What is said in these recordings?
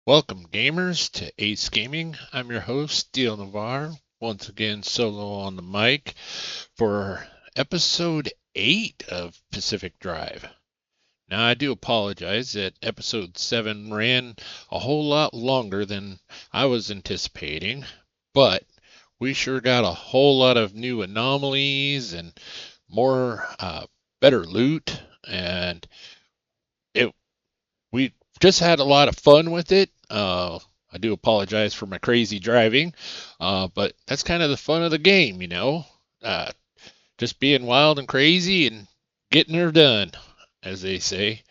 Welcome, gamers, to Ace Gaming. I'm your host, Steel Navarre, once again solo on the mic for episode 8 of Pacific Drive. Now, I do apologize that episode 7 ran a whole lot longer than I was anticipating, but we sure got a whole lot of new anomalies and more better loot, and it we just had a lot of fun with it. I do apologize for my crazy driving, but that's kind of the fun of the game, you know. Uh, just being wild and crazy and getting her done, as they say.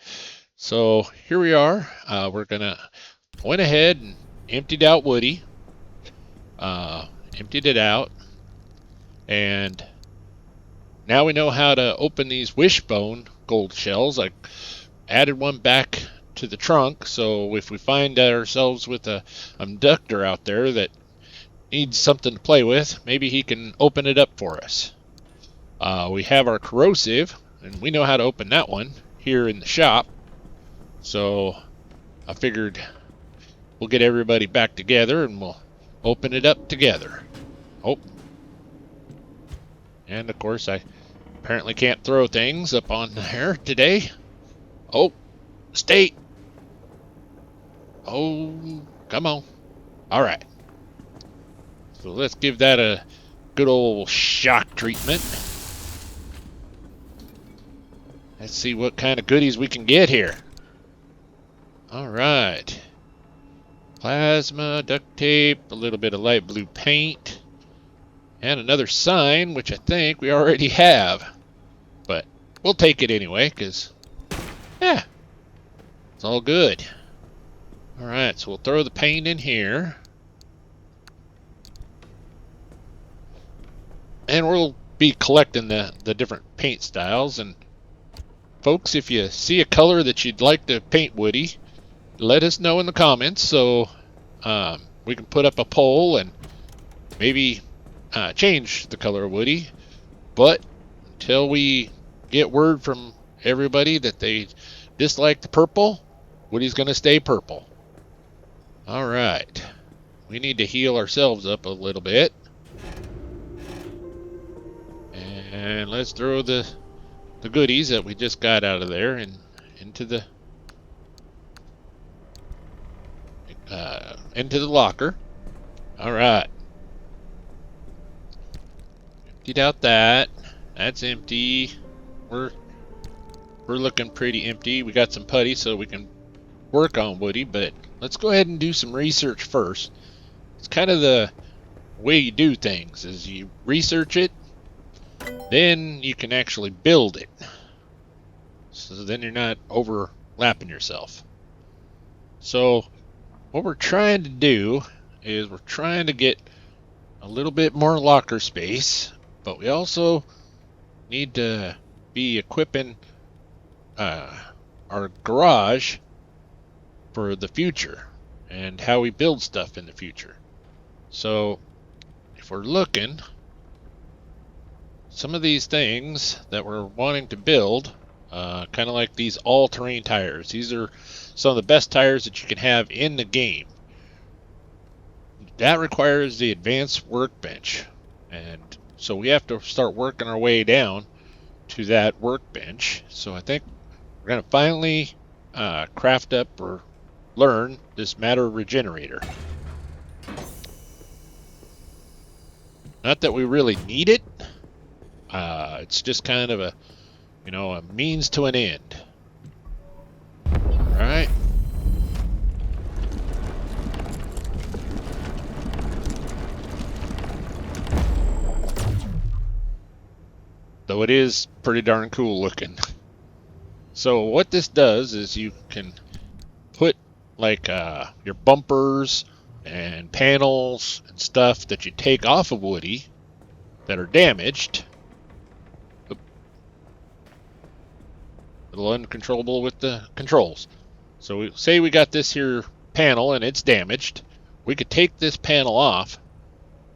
So here we are. We're gonna went ahead and emptied out Woody. Emptied it out, and now we know how to open these wishbone gold shells. I added one back to the trunk, so if we find ourselves with a abductor out there that needs something to play with, maybe he can open it up for us. We have our corrosive, and we know how to open that one here in the shop, so I figured we'll get everybody back together and we'll open it up together. Oh, and of course I apparently can't throw things up on there today. Oh, stay. Oh, come on. All right. So let's give that a good old shock treatment. Let's see what kind of goodies we can get here. All right. Plasma, duct tape, a little bit of light blue paint, and another sign, which I think we already have. But we'll take it anyway, because, yeah, it's all good. All right, so we'll throw the paint in here. And we'll be collecting the different paint styles. And folks, if you see a color that you'd like to paint Woody, let us know in the comments so we can put up a poll and maybe change the color of Woody. But until we get word from everybody that they dislike the purple, Woody's going to stay purple. All right. We need to heal ourselves up a little bit. And let's throw the goodies that we just got out of there and into the locker. All right. Emptied out that. That's empty. We're looking pretty empty. We got some putty so we can work on Woody, but let's go ahead and do some research first. It's kind of the way you do things is you research it, then you can actually build it. So then you're not overlapping yourself. So what we're trying to do is we're trying to get a little bit more locker space, but we also need to be equipping our garage for the future and how we build stuff in the future. So if we're looking, some of these things that we're wanting to build, kind of like these all-terrain tires. These are some of the best tires that you can have in the game. That requires the advanced workbench, and so we have to start working our way down to that workbench. So I think we're going to finally craft up or learn this matter regenerator. Not that we really need it. It's just kind of a means to an end. All right. Though it is pretty darn cool looking. So what this does is you can put like your bumpers and panels and stuff that you take off of Woody that are damaged. A little uncontrollable with the controls. So say we got this here panel and it's damaged. We could take this panel off,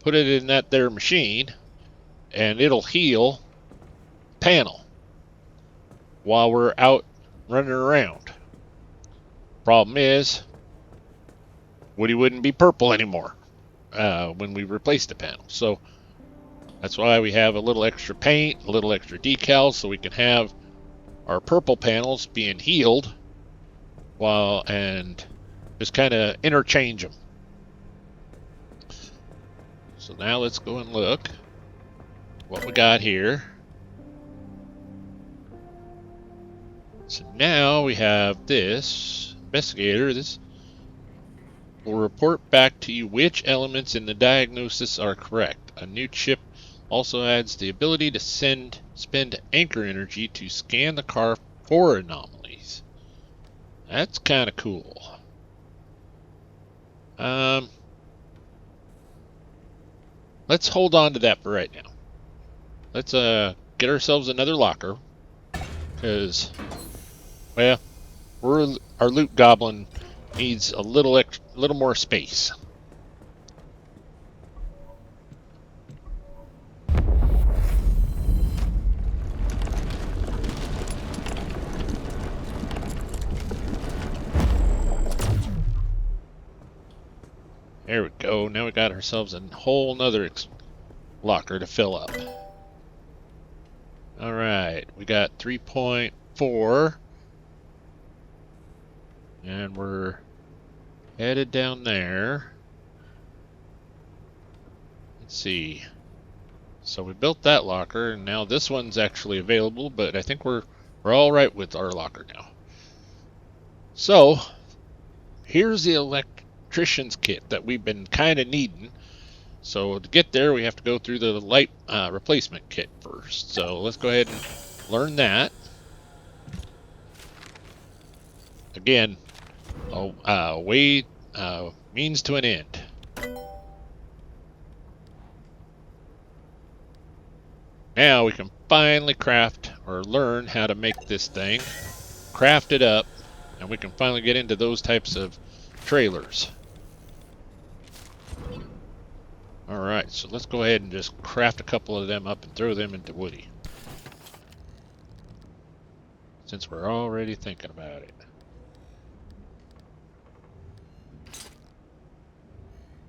put it in that there machine, and it'll heal panel while we're out running around. Problem is, Woody wouldn't be purple anymore when we replace the panel. So that's why we have a little extra paint, a little extra decals, so we can have our purple panels being healed and just kind of interchange them. So now let's go and look what we got here. So now we have this investigator. This will report back to you which elements in the diagnosis are correct. A new chip also adds the ability to spend anchor energy to scan the car for anomalies. That's kind of cool. Let's hold on to that for right now. Let's get ourselves another locker, because, well, our loot goblin needs a little more space. There we go. Now we got ourselves a whole nother locker to fill up. All right, we got 3.4, and we're headed down there. Let's see. So we built that locker, and now this one's actually available, but I think we're all right with our locker now. So here's the electrician's kit that we've been kind of needing. So to get there, we have to go through the light replacement kit first. So let's go ahead and learn that. Again, a way means to an end. Now we can finally craft or learn how to make this thing, craft it up, and we can finally get into those types of trailers. Alright, so let's go ahead and just craft a couple of them up and throw them into Woody, since we're already thinking about it.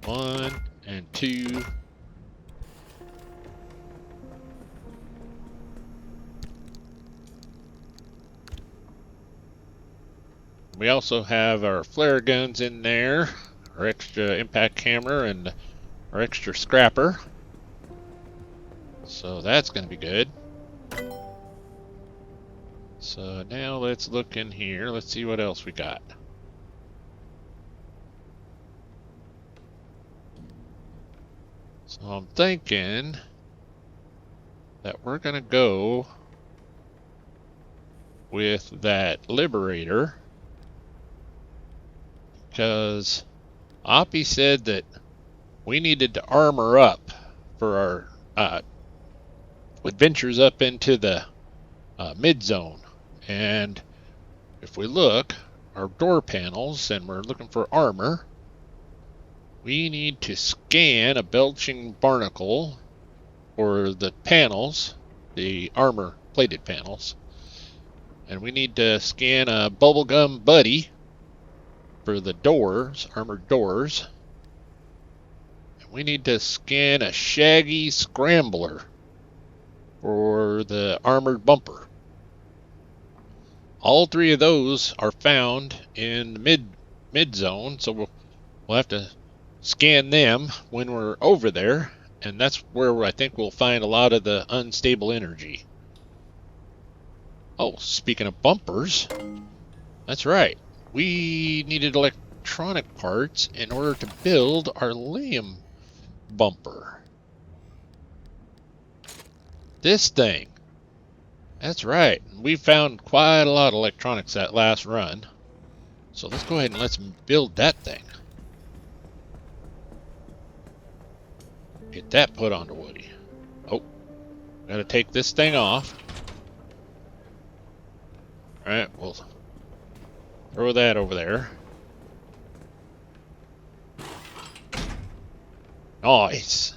1 and 2. We also have our flare guns in there, our extra impact hammer, and our extra scrapper. So that's going to be good. So now let's look in here. Let's see what else we got. So I'm thinking that we're going to go with that Liberator, because Oppie said that we needed to armor up for our adventures up into the mid-zone. And if we look, our door panels, and we're looking for armor, we need to scan a belching barnacle for the panels, the armor-plated panels. And we need to scan a bubblegum buddy for the doors, armored doors. We need to scan a shaggy scrambler for the armored bumper. All three of those are found in the mid zone, so we'll have to scan them when we're over there, and that's where I think we'll find a lot of the unstable energy. Oh, speaking of bumpers, that's right. We needed electronic parts in order to build our Liam bumper. This thing. That's right. We found quite a lot of electronics that last run. So let's go ahead and let's build that thing. Get that put onto Woody. Oh, gotta take this thing off. Alright, we'll throw that over there. Nice.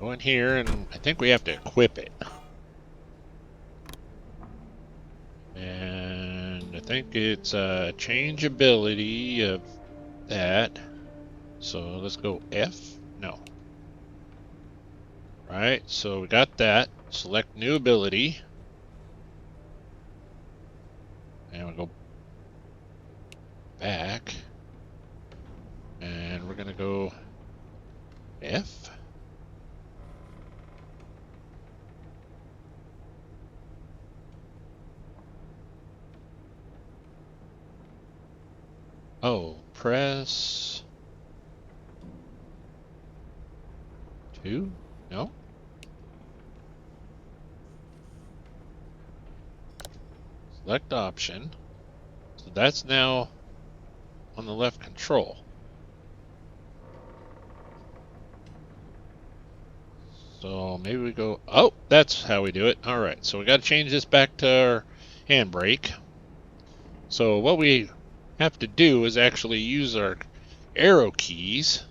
Go in here, and I think we have to equip it. And I think it's change ability of that. So let's go F. No. Right, so we got that. Select new ability. And we go back. And we're going to go F. Oh, press 2? No? Select option. So that's now on the left control. So maybe we go, oh, that's how we do it. All right, so we got to change this back to our handbrake. So what we have to do is actually use our arrow keys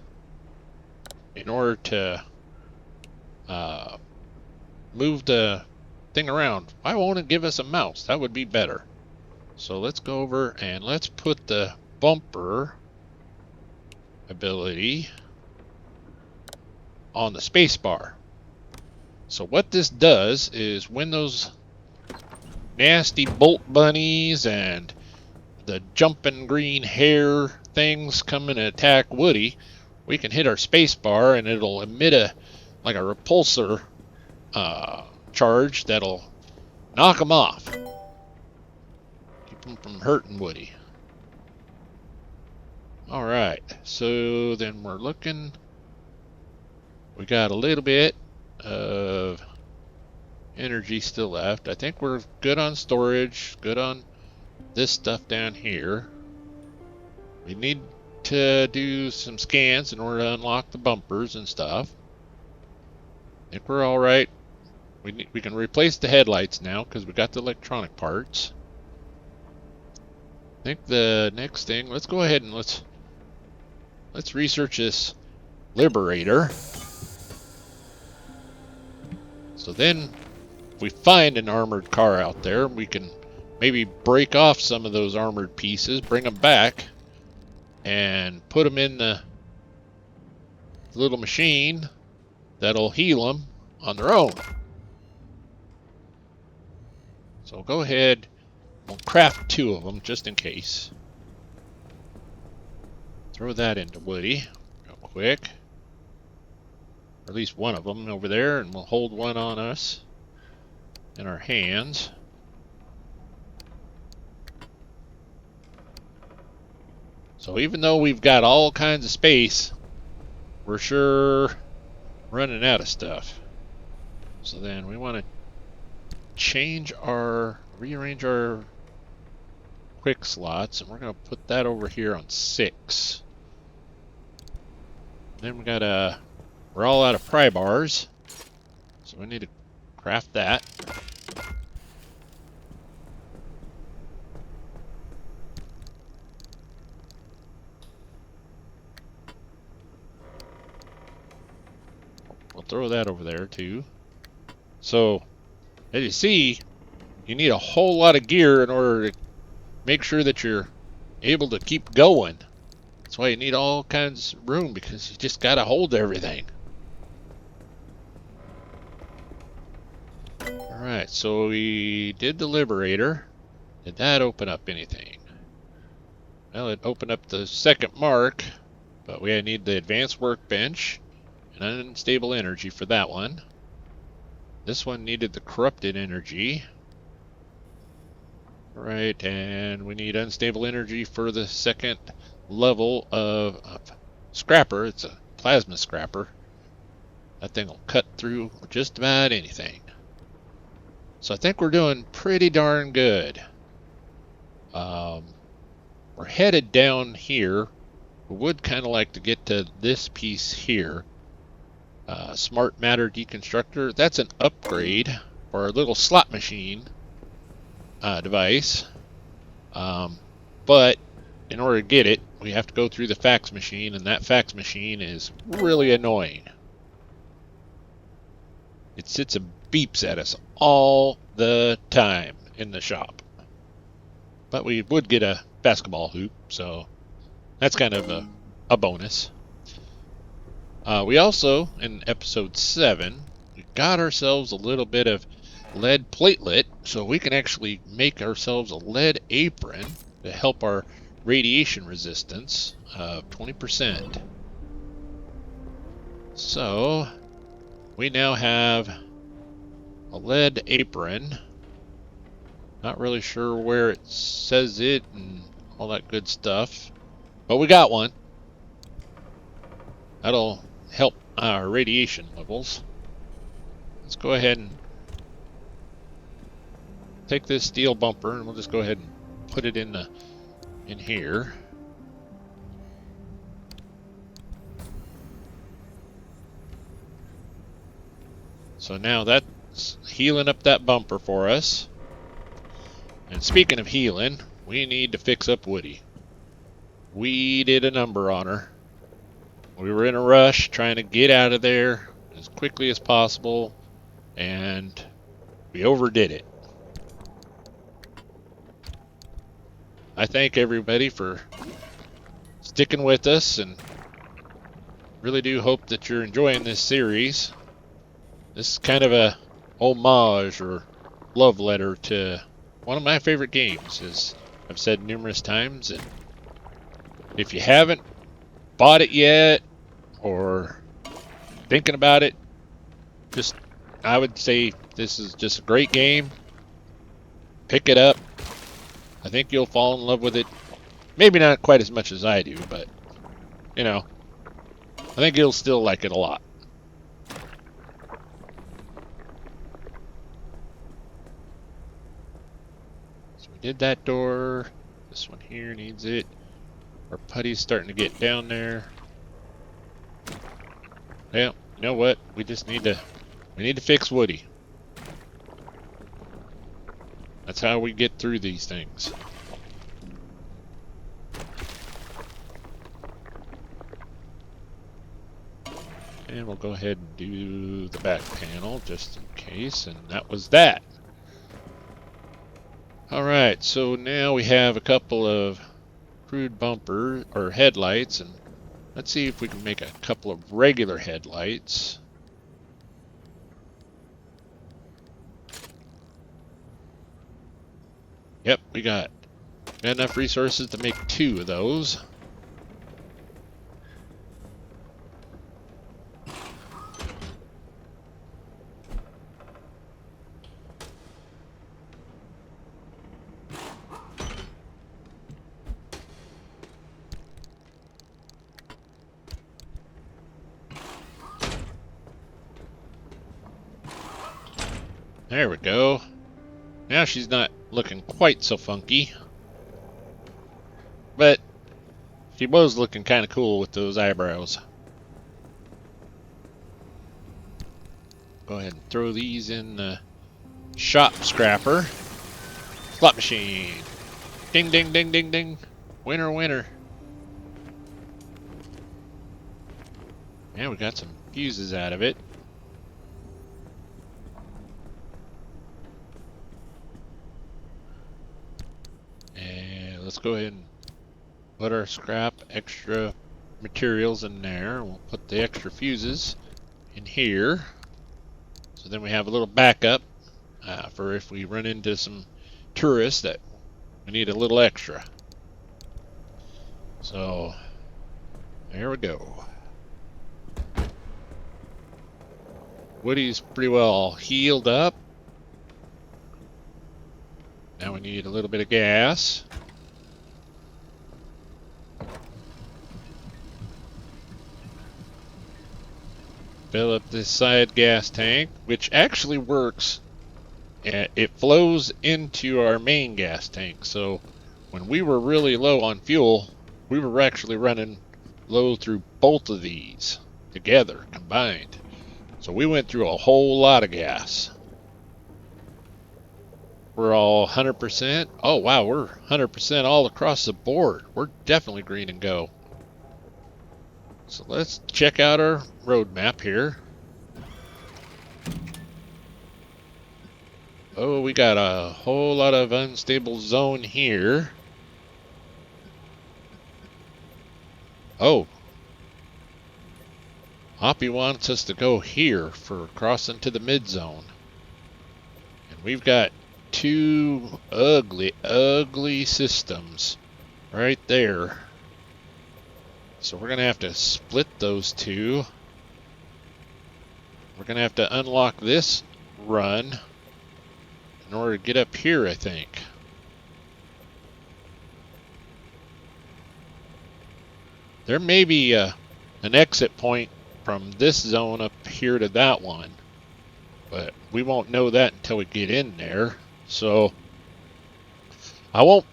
in order to move the thing around. Why won't it give us a mouse? That would be better. So let's go over and let's put the bumper ability on the space bar. So what this does is when those nasty bolt bunnies and the jumping green hair things come and attack Woody, we can hit our space bar and it'll emit like a repulsor charge that'll knock them off. Keep them from hurting Woody. Alright, so then we're looking. We got a little bit of energy still left. I think we're good on storage, good on this stuff down here. We need to do some scans in order to unlock the bumpers and stuff. I think we're alright. We can replace the headlights now because we got the electronic parts. I think the next thing, let's go ahead and let's research this Liberator. So then, if we find an armored car out there, we can maybe break off some of those armored pieces, bring them back, and put them in the little machine that'll heal them on their own. So go ahead, we'll craft 2 of them just in case. Throw that into Woody real quick. Or at least one of them over there, and we'll hold one on us in our hands. So even though we've got all kinds of space, we're sure running out of stuff. So then we want to rearrange our quick slots, and we're going to put that over here on 6. Then we're all out of pry bars, so we need to craft that. We'll throw that over there too. So, as you see, you need a whole lot of gear in order to make sure that you're able to keep going. That's why you need all kinds of room, because you just got to hold everything. Alright, so we did the Liberator. Did that open up anything? Well, it opened up the second mark, but we need the Advanced Workbench and Unstable Energy for that one. This one needed the Corrupted Energy. Right, and we need Unstable Energy for the second level of Scrapper. It's a Plasma Scrapper. That thing will cut through just about anything. So I think we're doing pretty darn good. We're headed down here. We would kind of like to get to this piece here. Smart Matter Deconstructor. That's an upgrade for our little slot machine device. But in order to get it, we have to go through the fax machine, and that fax machine is really annoying. It sits and beeps at us all the time in the shop. But we would get a basketball hoop, so That's kind of a bonus. We also, in episode 7, we got ourselves a little bit of lead platelet, so we can actually make ourselves a lead apron to help our radiation resistance of 20%. So, we now have a lead apron. Not really sure where it says it and all that good stuff, but we got one. That'll help our radiation levels. Let's go ahead and take this steel bumper and we'll just go ahead and put it in here. So now that's healing up that bumper for us. And speaking of healing, we need to fix up Woody. We did a number on her. We were in a rush trying to get out of there as quickly as possible, and we overdid it. I thank everybody for sticking with us and really do hope that you're enjoying this series. This is kind of a homage or love letter to one of my favorite games, as I've said numerous times. And if you haven't bought it yet or thinking about it, I would say this is just a great game. Pick it up. I think you'll fall in love with it. Maybe not quite as much as I do, but, you know, I think you'll still like it a lot. So we did that door. This one here needs it. Our putty's starting to get down there. Well, you know what? We need to fix Woody. That's how we get through these things. And we'll go ahead and do the back panel just in case, and that was that. Alright, so now we have a couple of crude bumper or headlights, and let's see if we can make a couple of regular headlights. Yep, we got enough resources to make 2 of those. There we go. Now she's not looking quite so funky. But she was looking kind of cool with those eyebrows. Go ahead and throw these in the shop scrapper. Slot machine. Ding, ding, ding, ding, ding. Winner, winner. Yeah, we got some fuses out of it. And let's go ahead and put our scrap extra materials in there. We'll put the extra fuses in here. So then we have a little backup for if we run into some tourists that we need a little extra. So there we go. Woody's pretty well healed up. Now we need a little bit of gas. Fill up this side gas tank, which actually works. It flows into our main gas tank. So when we were really low on fuel, we were actually running low through both of these together, combined. So we went through a whole lot of gas. We're all 100%. Oh, wow, we're 100% all across the board. We're definitely green and go. So let's check out our road map here. Oh, we got a whole lot of unstable zone here. Oh, Hoppy wants us to go here for crossing to the mid zone. And we've got two ugly, ugly systems right there. So we're going to have to split those two. We're going to have to unlock this run in order to get up here, I think. There may be an exit point from this zone up here to that one, but we won't know that until we get in there. So I won't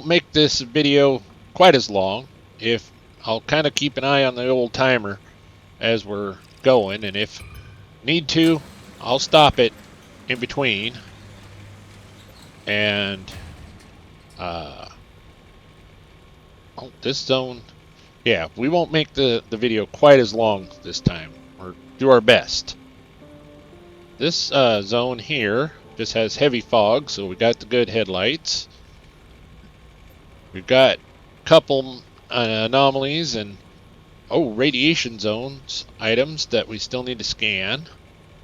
make this video quite as long. If I'll kind of keep an eye on the old timer as we're going, and if need to, I'll stop it in between. And this zone, yeah, we won't make the video quite as long this time. Or do our best. This zone here just has heavy fog, so we got the good headlights. We've got a couple anomalies and radiation zones items that we still need to scan.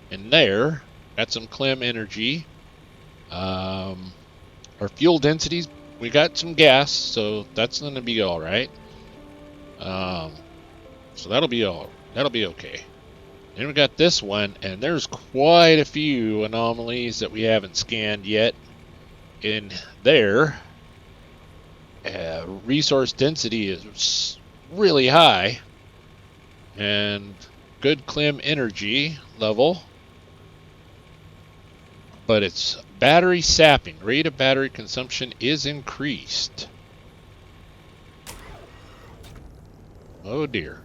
And there, got some Clem energy. Our fuel densities, we got some gas, so that's going to be all right. So that'll be okay. Then we got this one, and there's quite a few anomalies that we haven't scanned yet in there. Resource density is really high, and good Clem energy level, but its battery sapping rate of battery consumption is increased. Oh dear.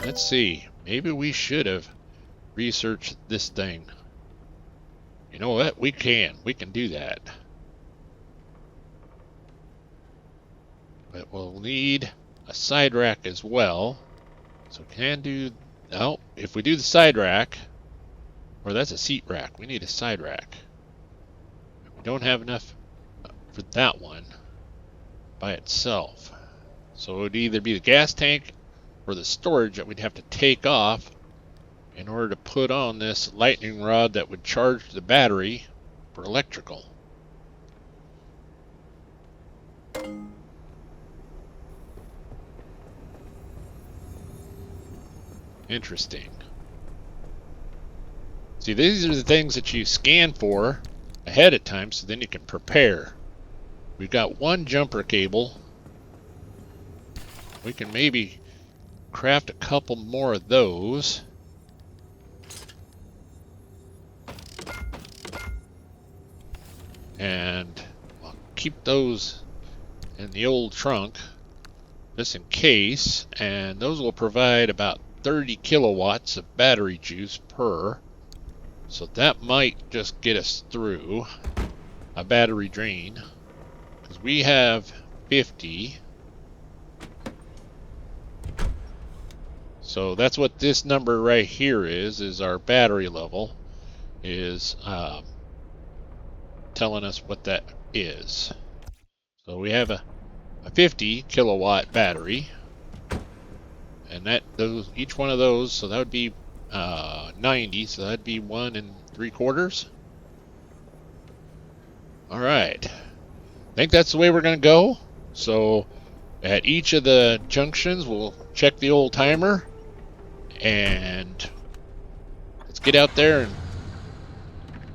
Let's see. Maybe we should have researched this thing. You know what? We can do that. But we'll need a side rack as well. So can do... Oh, if we do the side rack... Or that's a seat rack. We need a side rack. We don't have enough for that one by itself. So it would either be the gas tank or the storage that we'd have to take off in order to put on this lightning rod that would charge the battery for electrical. Interesting. See, these are the things that you scan for ahead of time so then you can prepare. We've got one jumper cable. We can maybe craft a couple more of those. And I'll keep those in the old trunk just in case. And those will provide about 30 kilowatts of battery juice per. So that might just get us through a battery drain. Because we have 50. So that's what this number right here is our battery level. Is telling us what that is. So we have a 50 kilowatt battery. And each one of those, so that would be 90, so that'd be 1 3/4. All right, I think that's the way we're going to go. So at each of the junctions, we'll check the old timer, and let's get out there and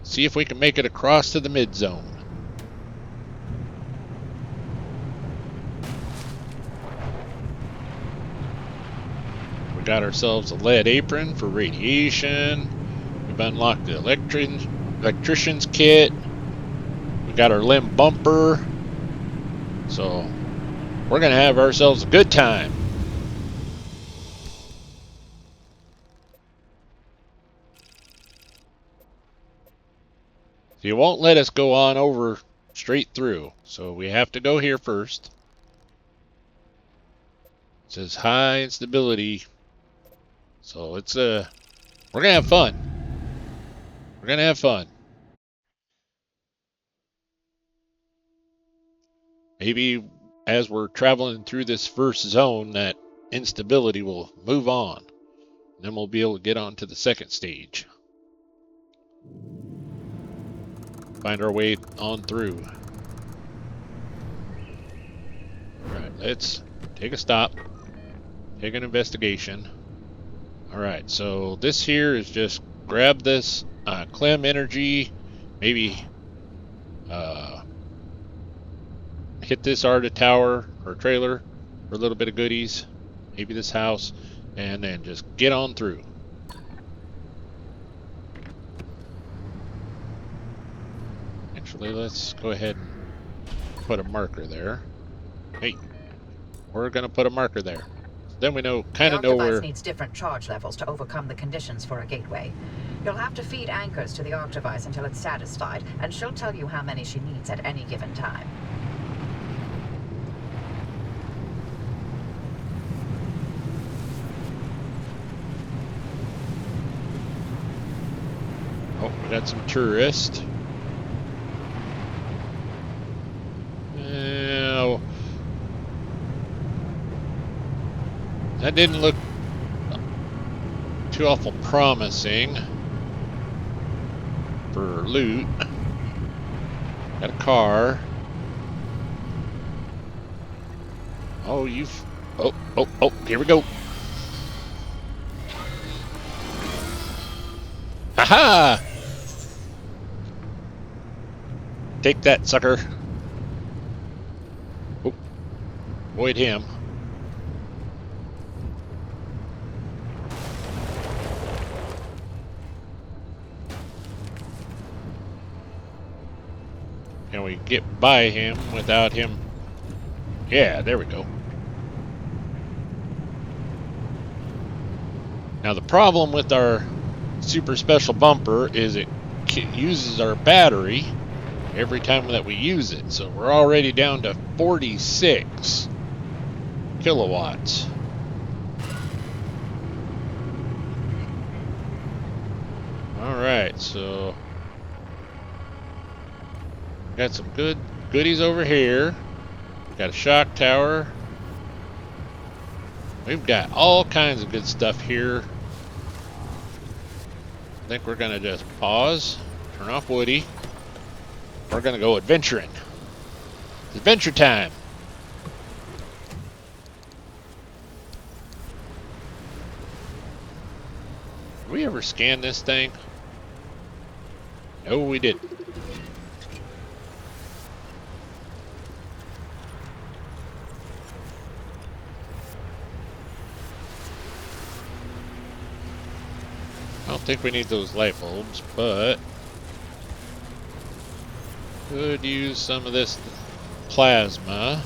see if we can make it across to the mid zone. We got ourselves a lead apron for radiation. We've unlocked the electrician's kit. We got our limb bumper. So we're going to have ourselves a good time. So you won't let us go on over straight through. So we have to go here first. It says high instability. So it's we're gonna have fun. We're gonna have fun. Maybe as we're traveling through this first zone, that instability will move on. And then we'll be able to get on to the second stage. Find our way on through. Alright, let's take a stop. Take an investigation. Alright, so this here is just grab this Clem energy, maybe hit this Arda tower or trailer for a little bit of goodies, maybe this house, and then just get on through. Actually, let's go ahead and put a marker there. Hey, we're gonna put a marker there. Then we know, kind of know where. The Arctivice needs different charge levels to overcome the conditions for a gateway. You'll have to feed anchors to the Arctivice until it's satisfied, and she'll tell you how many she needs at any given time. Oh, we got some tourists. That didn't look too awful promising for loot. Got a car. Oh, oh, here we go. Haha! Take that, sucker. Oh, avoid him. Can we get by him without him? Yeah, there we go. Now the problem with our super special bumper is it uses our battery every time that we use it. So we're already down to 46 kilowatts. Alright, so got some goodies over here. Got a shock tower. We've got all kinds of good stuff here. I think we're gonna just pause, turn off Woody. We're gonna go adventuring. It's adventure time. Did we ever scan this thing? No, we didn't. I don't think we need those light bulbs, but could use some of this plasma.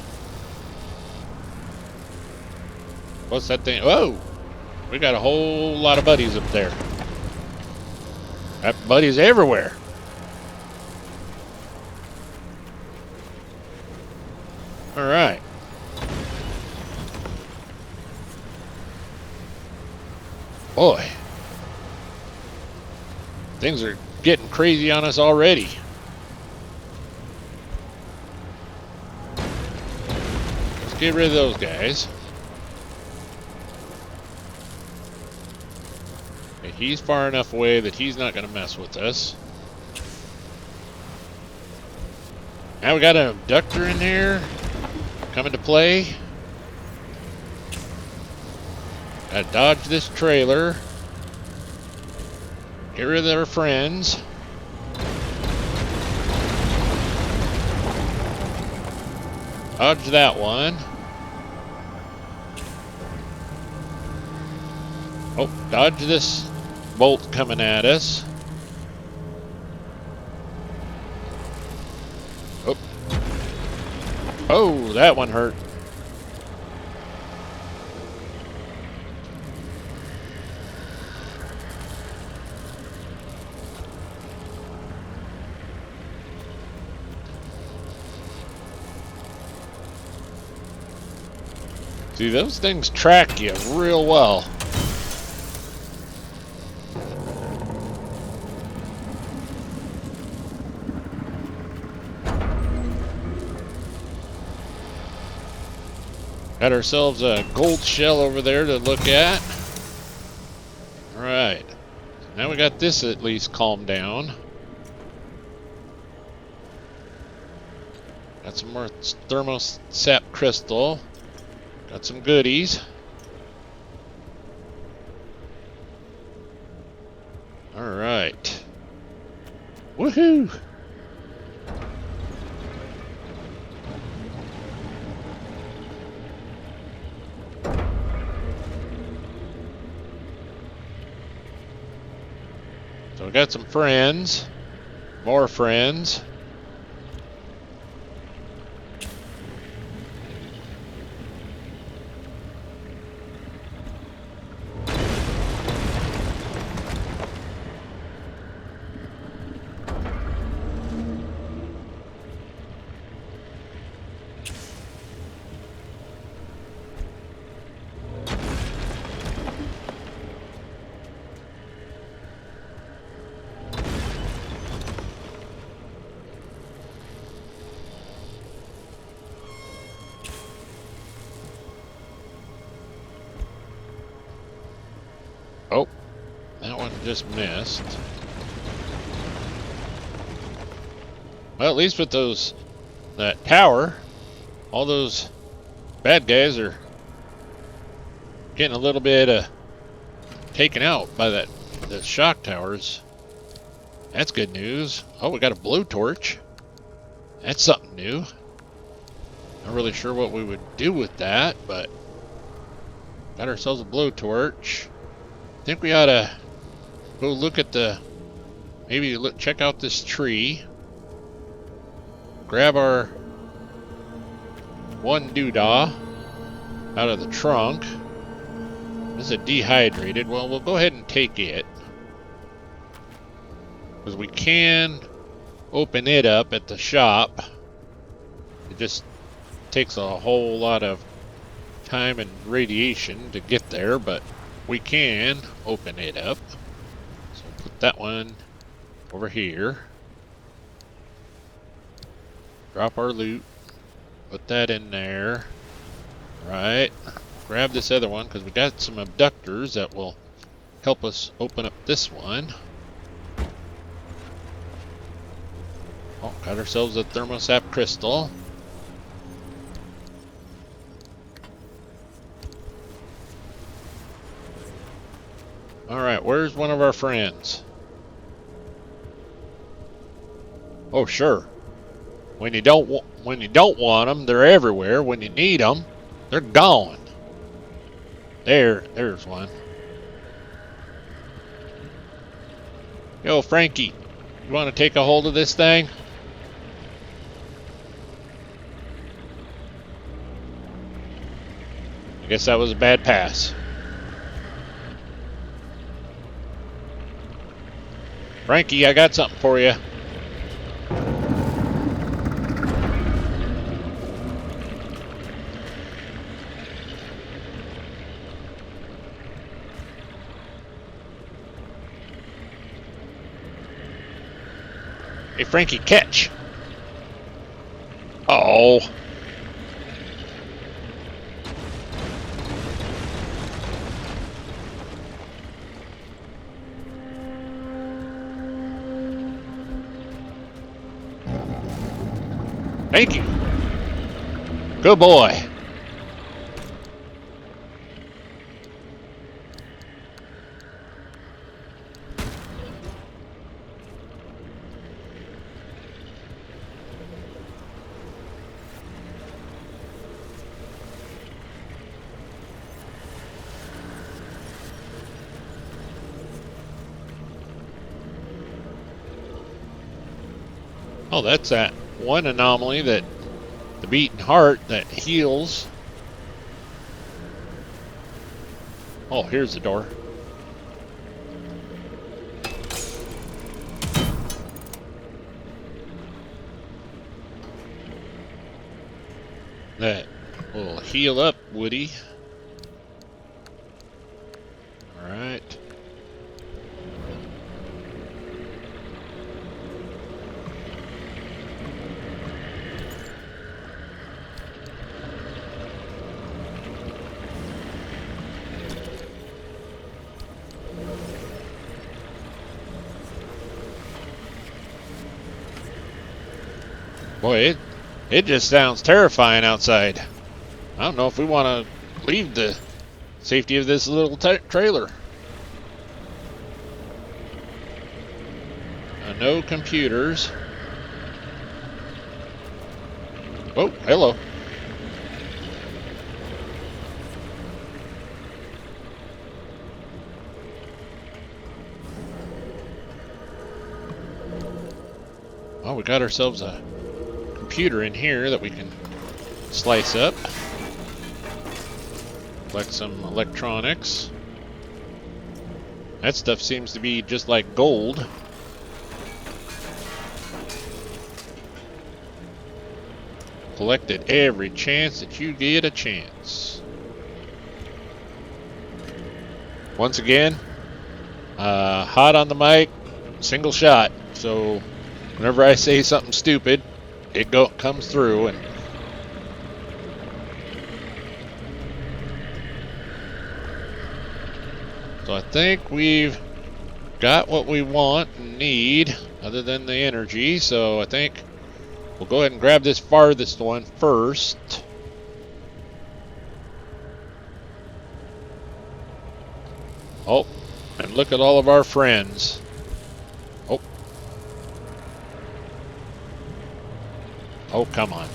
What's that thing? Whoa! We got a whole lot of buddies up there. Got buddies everywhere. All right. Boy. Things are getting crazy on us already. Let's get rid of those guys. Okay, he's far enough away that he's not going to mess with us. Now we got an abductor in there coming to play. Gotta dodge this trailer. Get rid of our friends. Dodge that one. Oh, dodge this bolt coming at us. Oh. Oh, that one hurt. See, those things track you real well. Got ourselves a gold shell over there to look at. Alright. Now we got this at least calmed down. Got some more thermosap crystal. Got some goodies. Alright. Woohoo! So we got some friends. More friends. Oh, that one just missed. Well, at least with that tower, all those bad guys are getting a little bit taken out by the shock towers. That's good news. Oh, we got a blowtorch. That's something new. Not really sure what we would do with that, but got ourselves a blowtorch. I think we ought to go look at maybe check out this tree. Grab our one doodah out of the trunk. This is dehydrated. Well, we'll go ahead and take it. Because we can open it up at the shop. It just takes a whole lot of time and radiation to get there, but we can open it up. So put that one over here. Drop our loot. Put that in there. Right. Grab this other one because we got some abductors that will help us open up this one. Oh, got ourselves a thermosap crystal. Alright, where's one of our friends? Oh, sure. When you don't want them, they're everywhere. When you need them, they're gone. There's one. Yo, Frankie, you want to take a hold of this thing? I guess that was a bad pass. Frankie, I got something for you. Hey, Frankie, catch. Oh. Thank you. Good boy. Oh, that's that one anomaly that the beating heart that heals. Oh, here's the door. That will heal up, Woody. All right. Boy, it just sounds terrifying outside. I don't know if we want to leave the safety of this little trailer. No computers. Oh, hello. Oh, we got ourselves a computer in here that we can slice up. Collect some electronics. That stuff seems to be just like gold. Collect it every chance that you get a chance. Once again, hot on the mic, single shot. So whenever I say something stupid, it comes through. And so I think we've got what we want and need, other than the energy. So I think we'll go ahead and grab this farthest one first. Oh, and look at all of our friends. Oh. Oh, come on.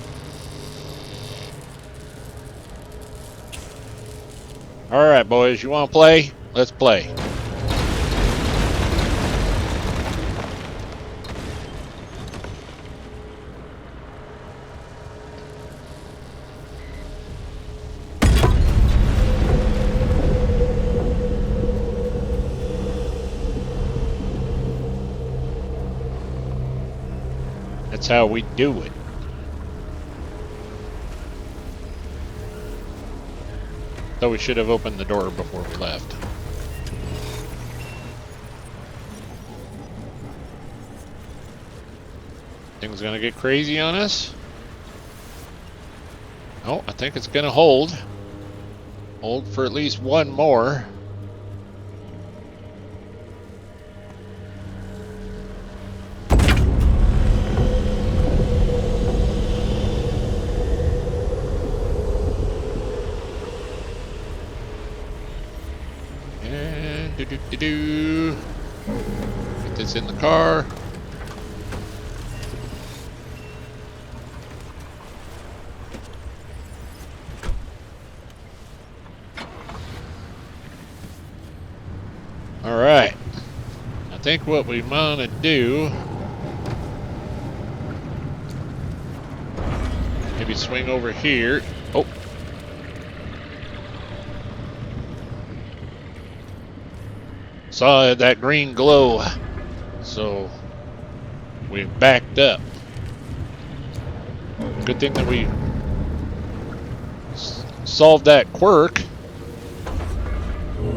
All right, boys, you want to play? Let's play. That's how we do it. Though we should have opened the door before we left. Things gonna get crazy on us? Oh, I think it's gonna hold. Hold for at least one more. And get this in the car. All right. I think what we want to do, maybe swing over here. Oh. Saw that green glow, so we backed up. Good thing that we solved that quirk,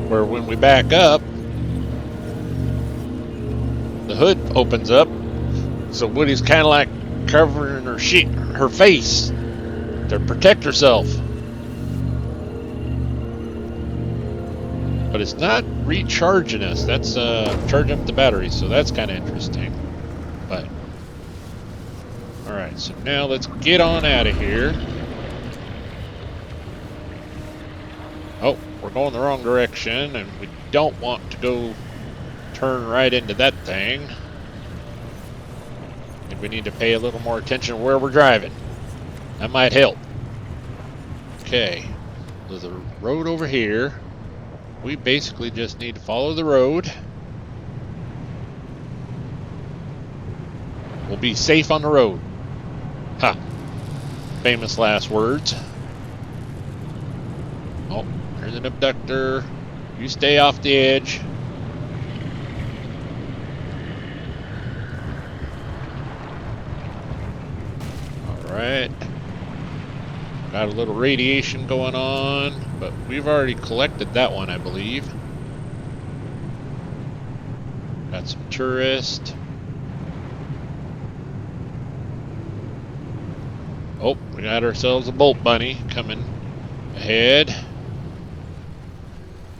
where when we back up, the hood opens up, so Woody's kind of like covering her face to protect herself. But it's not recharging us. That's charging up the battery, so that's kind of interesting. But all right, so now let's get on out of here. Oh, we're going the wrong direction, and we don't want to go turn right into that thing. I think we need to pay a little more attention to where we're driving. That might help. Okay, there's a road over here. We basically just need to follow the road. We'll be safe on the road. Ha! Famous last words. Oh, there's an abductor. You stay off the edge. Alright. Got a little radiation going on, but we've already collected that one, I believe. Got some tourists. Oh, we got ourselves a bolt bunny coming ahead.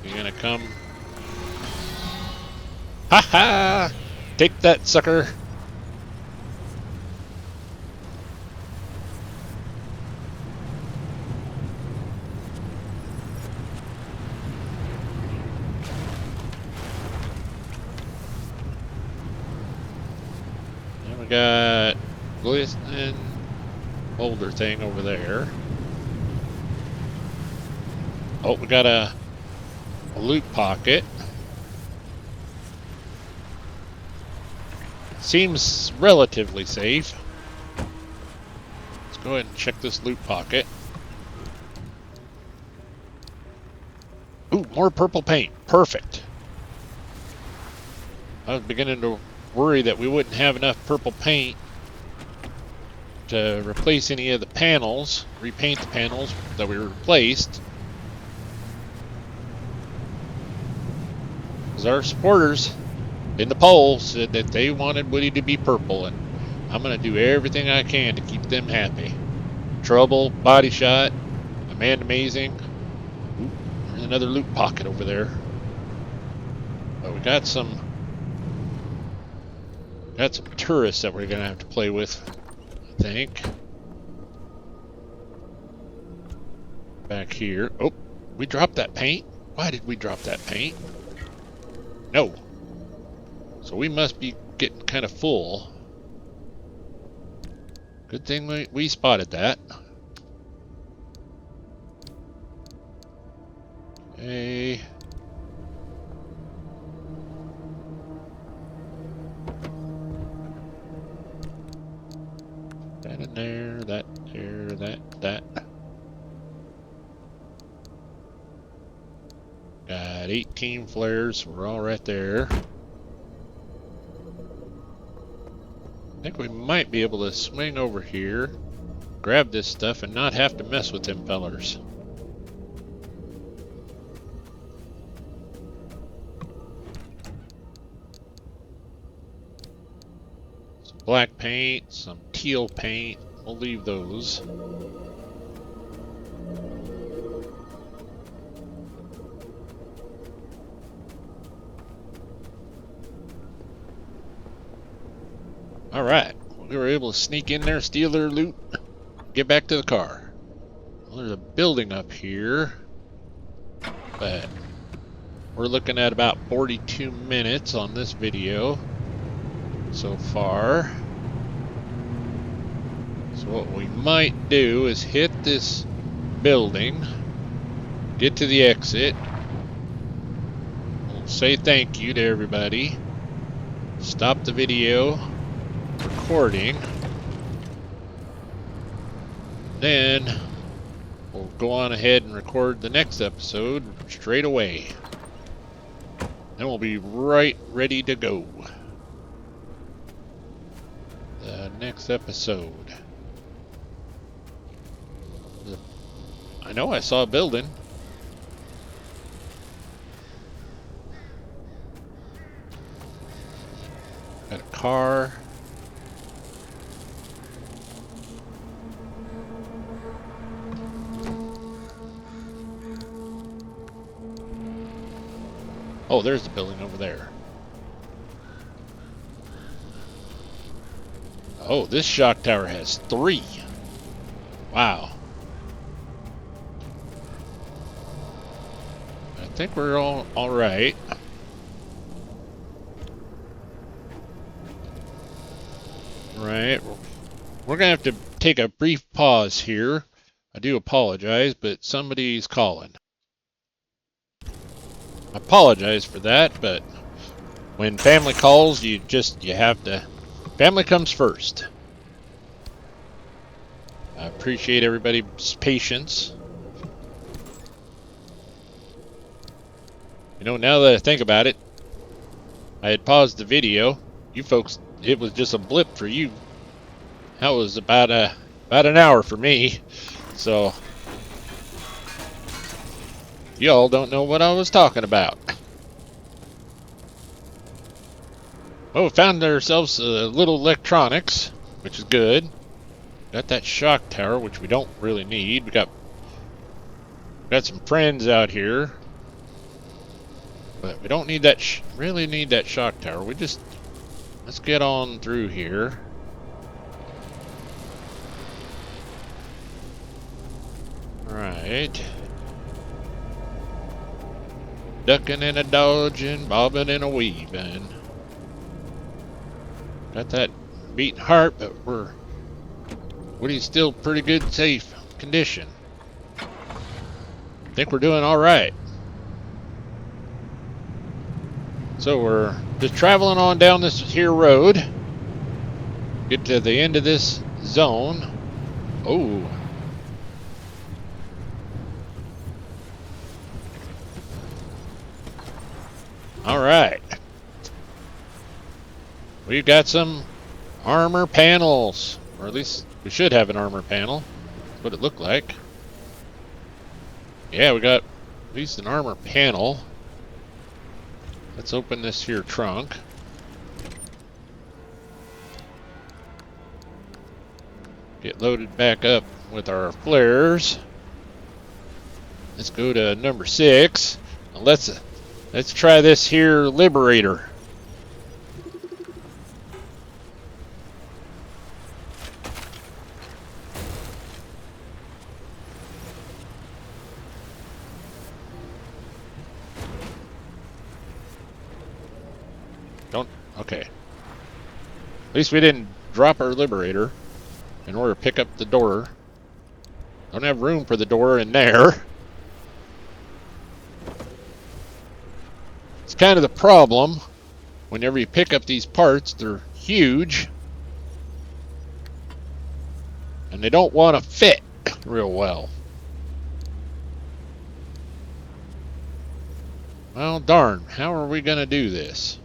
You're gonna come. Ha ha! Take that, sucker! got glistening boulder thing over there. Oh, we got a loot pocket. Seems relatively safe. Let's go ahead and check this loot pocket. Ooh, more purple paint. Perfect. I was beginning to worry that we wouldn't have enough purple paint to replace any of the panels, repaint the panels that we replaced. Because our supporters in the poll said that they wanted Woody to be purple, and I'm going to do everything I can to keep them happy. Trouble, Body Shot, Amanda Amazing. Ooh, there's another loot pocket over there. But we got some tourists that we're going to have to play with, I think. Back here. Oh, we dropped that paint? Why did we drop that paint? No. So we must be getting kind of full. Good thing we spotted that. Okay. That in there, that there, that. Got 18 flares, so we're all right there. I think we might be able to swing over here, grab this stuff, and not have to mess with them fellers. Some black paint, some teal paint, we'll leave those. Alright, we were able to sneak in there, steal their loot, get back to the car. Well, there's a building up here, but we're looking at about 42 minutes on this video so far. So what we might do is hit this building, get to the exit, we'll say thank you to everybody, stop the video recording, then we'll go on ahead and record the next episode straight away. Then we'll be right ready to go. The next episode. I know I saw a building. Got a car. Oh, there's the building over there. Oh, this shock tower has 3. Wow. I think we're all right. Right. We're gonna have to take a brief pause here. I do apologize, but somebody's calling. I apologize for that, but when family calls, you have to. Family comes first. I appreciate everybody's patience. You know, now that I think about it, I had paused the video. You folks, it was just a blip for you. That was about an hour for me. So y'all don't know what I was talking about. Well, we found ourselves a little electronics, which is good. Got that shock tower, which we don't really need. We got some friends out here, but we don't need that. Really need that shock tower. Let's get on through here. All right. Ducking and a dodging, bobbing and a weaving. Got that beating heart, but Woody's still pretty good, safe condition. I think we're doing all right. So we're just traveling on down this here road. Get to the end of this zone. Oh. All right. We've got some armor panels, or at least we should have an armor panel. That's what it looked like. Yeah, we got at least an armor panel. Let's open this here trunk. Get loaded back up with our flares. Let's go to number 6. Now let's try this here Liberator. Okay. At least we didn't drop our Liberator in order to pick up the door. Don't have room for the door in there. It's kind of the problem. Whenever you pick up these parts, they're huge. And they don't want to fit real well. Well, darn. How are we going to do this?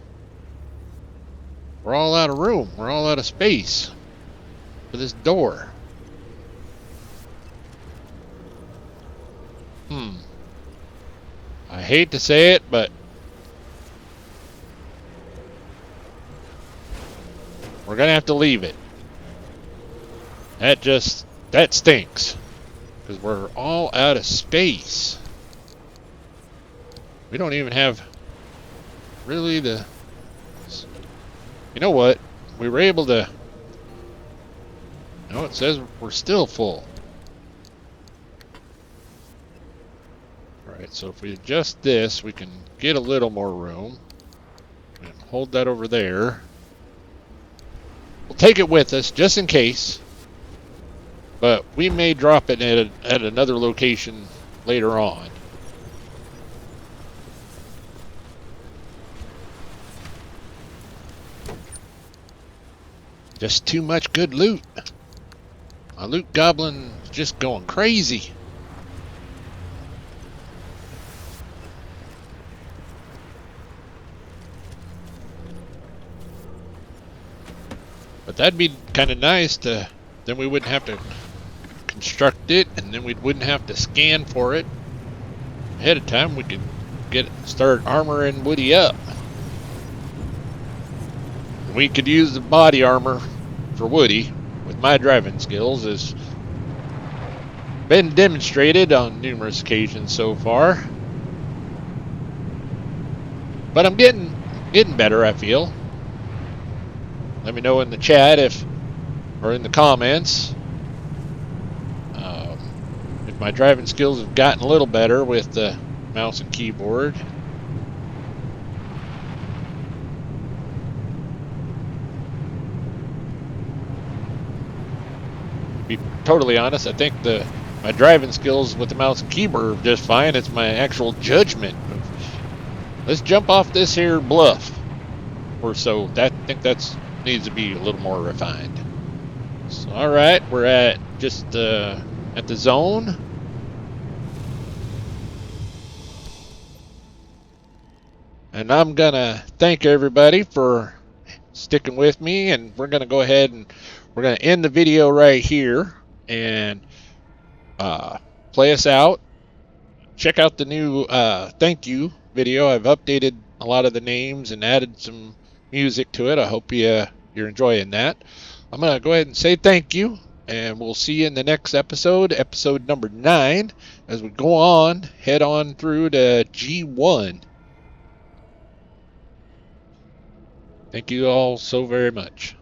We're all out of room. We're all out of space for this door. I hate to say it, but we're going to have to leave it. That stinks. Because we're all out of space. We don't even have really the... You know what? We were able to... No, it says we're still full. Alright, so if we adjust this, we can get a little more room. And hold that over there. We'll take it with us, just in case. But we may drop it at another location later on. Just too much good loot. My loot goblin is just going crazy. But that'd be kind of nice to, then we wouldn't have to construct it, and then we wouldn't have to scan for it ahead of time. We could start armoring Woody up. We could use the body armor for Woody with my driving skills, as been demonstrated on numerous occasions so far. But I'm getting better, I feel. Let me know in the chat or in the comments if my driving skills have gotten a little better with the mouse and keyboard. To be totally honest, I think my driving skills with the mouse and keyboard are just fine. It's my actual judgment. Let's jump off this here bluff, or so. I think that's needs to be a little more refined. So, all right, we're at just at the zone. And I'm gonna thank everybody for sticking with me, and we're gonna go ahead and we're gonna end the video right here and play us out. Check out the new thank you video. I've updated a lot of the names and added some music to it. I hope you're enjoying that. I'm gonna go ahead and say thank you, and we'll see you in the next episode number 9, as we go on, head on through to G1. Thank you all so very much.